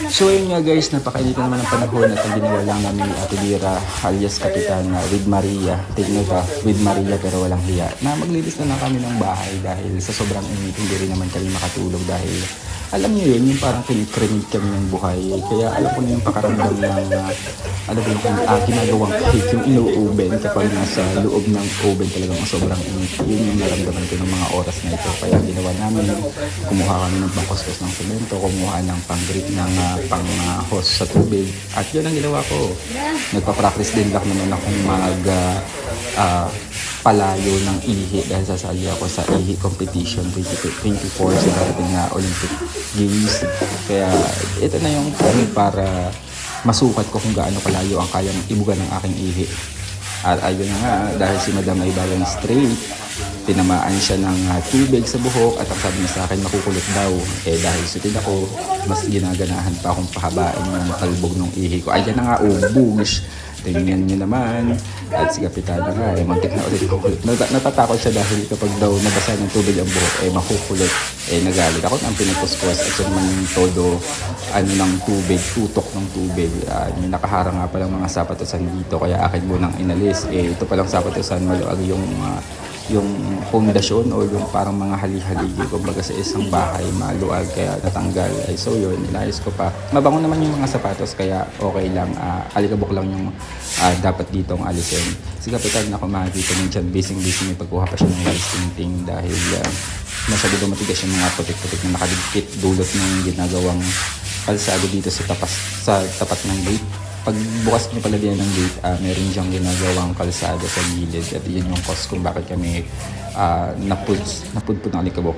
So yun nga guys, napakainit na naman ang panahon at ang ginawa lang namin ni Ate Lira alias Kapitan with Maria, take note ha, with Maria pero walang hiya, na maglinis na lang kami ng bahay dahil sa sobrang init hindi rin naman kami makatulog dahil alam niyo yun, yung parang kinikrimid kami ng buhay. Kaya alam ko na yung pakaramdam ng ano ba yung ginagawang cake, yung ino-oven kapag nasa loob ng oven talagang sobrang init. Yun yung naramdaman ko ng mga oras na ito. Kaya ginawa namin, kumuha kami ng pangkuskus ng semento, kumuha ng pang-grip ng pang-hose sa tubig. At yun ang ginawa ko. Nagpa-practice din lang naman akong palayo ng ihi dahil sasali ako sa ihi competition 2024 sa darating na Olympic Games. Kaya ito na yung time para masukat ko kung gaano kalayo ang kayang ibugan ng aking ihi. At ayun na nga, dahil si Madam ay balang straight, tinamaan siya ng tubig sa buhok at ang sabi niya sa akin makukulot daw. Eh dahil sutin ako, mas ginaganahan pa akong pahabain yung talbog ng ihi ko. Ayan na nga, bugs. Tingnan niyo naman. At si Kapitana nga, muntik na ulit kukulot. Natatakot siya dahil kapag daw nabasa ng tubig ang buhok, makukulot. Nagalit ako ng pinagpuspos at yun naman yung todo ng tubig, tutok ng tubig. May nakaharang nga palang mga sapatusan dito kaya akin munang inalis. Ito palang sapatusan, maluag yung pundasyon o yung parang mga hali-haligi kumbaga sa isang bahay maluag kaya natanggal. So yun, inayos ko pa. Mabango naman yung mga sapatos kaya okay lang. Alikabok lang yung dapat ditong alisin. Si Kapitan na kumakita niyo dyan, busy may pagkuha pa siya ng rice tinting dahil masyado matigas yung mga putik-putik na nakadikit dulot ng ginagawang kalsado dito sa tapat ng gate. Pag bukas niyo pala din ng gate, meron siyang ginagawang kalsada sa gilid at yun yung cause kung bakit kami napudpud ng alikabok.